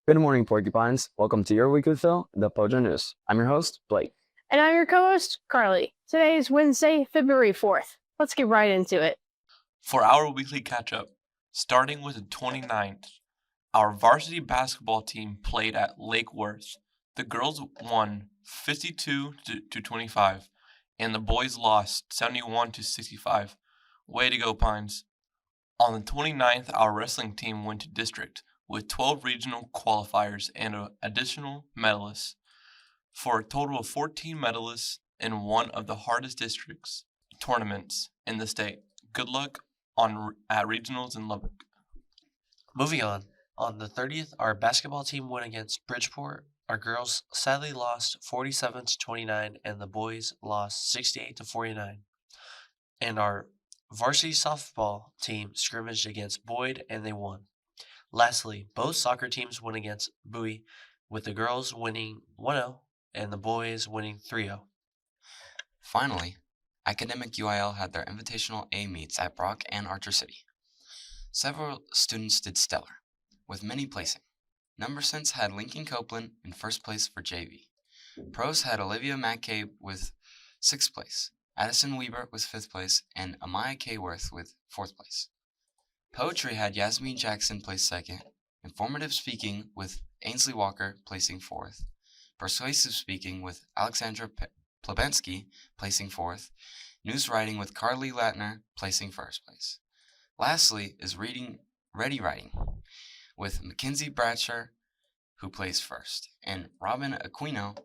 Good morning, Porcupines. Welcome to your weekly fill, the POJO News. I'm your host, Blake. And I'm your co-host, Carly. Today is Wednesday, February 4th. Let's get right into it. For our weekly catch-up, starting with the 29th, our varsity basketball team played at Lake Worth. The girls won 52-25, and the boys lost 71-65. Way to go, Pines. On the 29th, our wrestling team went to district with 12 regional qualifiers and additional medalists, for a total of 14 medalists in one of the hardest districts tournaments in the state. Good luck at regionals in Lubbock. Moving on the 30th, our basketball team went against Bridgeport. Our girls sadly lost 47-29, and the boys lost 68-49. And our varsity softball team scrimmaged against Boyd, and they won. Lastly, both soccer teams went against Bowie, with the girls winning 1-0 and the boys winning 3-0. Finally, Academic UIL had their Invitational A meets at Brock and Archer City. Several students did stellar, with many placing. Number Sense had Lincoln Copeland in first place for JV. Pros had Olivia McCabe with 6th place, Addison Weber with 5th place, and Amaya Kayworth with 4th place. Poetry had Yasmin Jackson place 2nd, Informative Speaking with Ainsley Walker placing 4th, Persuasive Speaking with Alexandra Plebensky placing 4th, News Writing with Carly Latner placing 1st place. Lastly is Ready Writing with Mackenzie Bradshaw, who placed 1st, and Robin Aquino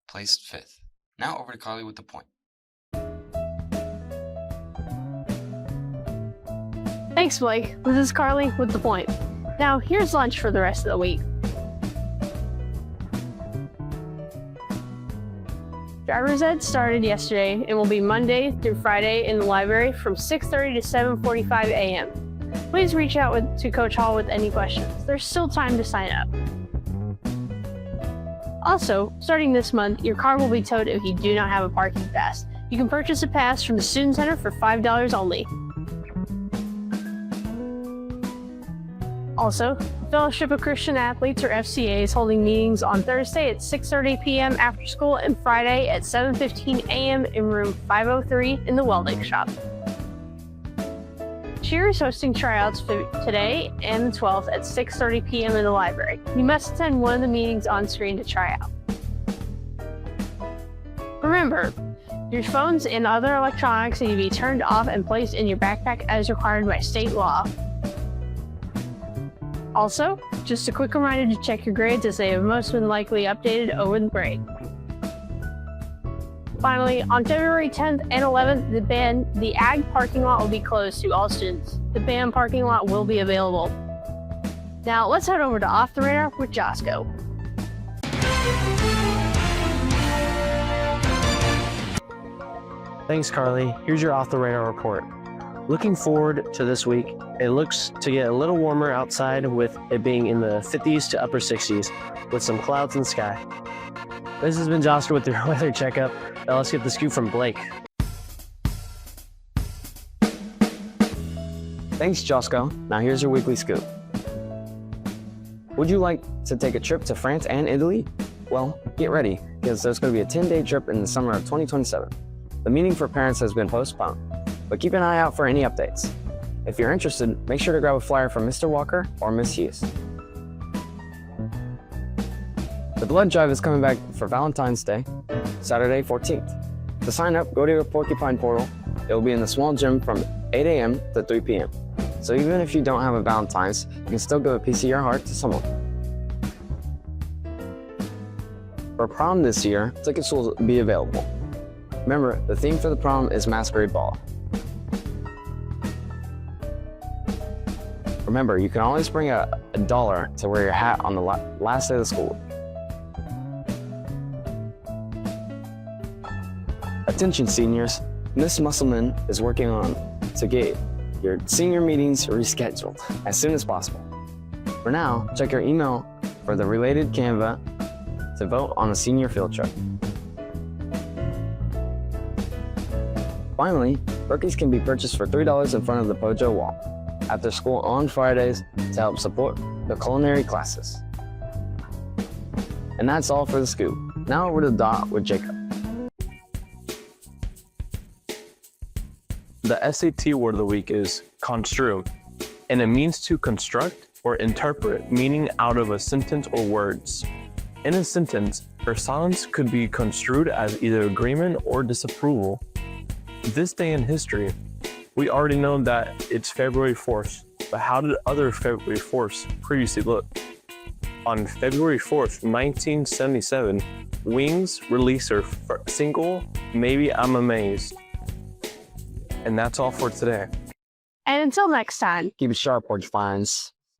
placed 5th. Now over to Carly with the point. Thanks, Blake. This is Carly with The Point. Now, here's lunch for the rest of the week. Driver's Ed started yesterday and will be Monday through Friday in the library from 6:30 to 7:45 a.m. Please reach out to Coach Hall with any questions. There's still time to sign up. Also, starting this month, your car will be towed if you do not have a parking pass. You can purchase a pass from the Student Center for $5 only. Also, Fellowship of Christian Athletes, or FCA, is holding meetings on Thursday at 6:30 p.m. after school and Friday at 7:15 a.m. in room 503 in the welding shop. Cheer is hosting tryouts for today and the 12th at 6:30 p.m. in the library. You must attend one of the meetings on screen to try out. Remember, your phones and other electronics need to be turned off and placed in your backpack as required by state law. Also, just a quick reminder to check your grades as they have most been likely updated over the break. Finally, on February 10th and 11th, the Ag parking lot will be closed to all students. The BAM parking lot will be available. Now, let's head over to Off the Radar with Josco. Thanks, Carly. Here's your Off the Radar report. Looking forward to this week, it looks to get a little warmer outside with it being in the 50s to upper 60s with some clouds in the sky. This has been Josco with your weather checkup. Now let's get the scoop from Blake. Thanks, Josco. Now here's your weekly scoop. Would you like to take a trip to France and Italy? Well, get ready, because there's going to be a 10-day trip in the summer of 2027. The meeting for parents has been postponed, but keep an eye out for any updates. If you're interested, make sure to grab a flyer from Mr. Walker or Miss Hughes. The blood drive is coming back for Valentine's Day, Saturday 14th. To sign up, go to your Porcupine portal. It will be in the small gym from 8 a.m. to 3 p.m. So even if you don't have a Valentine's, you can still give a piece of your heart to someone. For prom this year, tickets will be available. Remember, the theme for the prom is Masquerade Ball. Remember, you can always bring a dollar to wear your hat on the last day of the school week. Attention seniors, Miss Musselman is working to get your senior meetings rescheduled as soon as possible. For now, check your email for the related Canva to vote on a senior field trip. Finally, cookies can be purchased for $3 in front of the POJO wall after school on Fridays to help support the culinary classes. And that's all for the scoop. Now over to the dot with Jacob. The SAT word of the week is construe, and it means to construct or interpret meaning out of a sentence or words. In a sentence, her silence could be construed as either agreement or disapproval. This day in history, we already know that it's February 4th, but how did other February 4ths previously look? On February 4th, 1977, Wings released their single, Maybe I'm Amazed. And that's all for today. And until next time. Keep it sharp, Porcupines.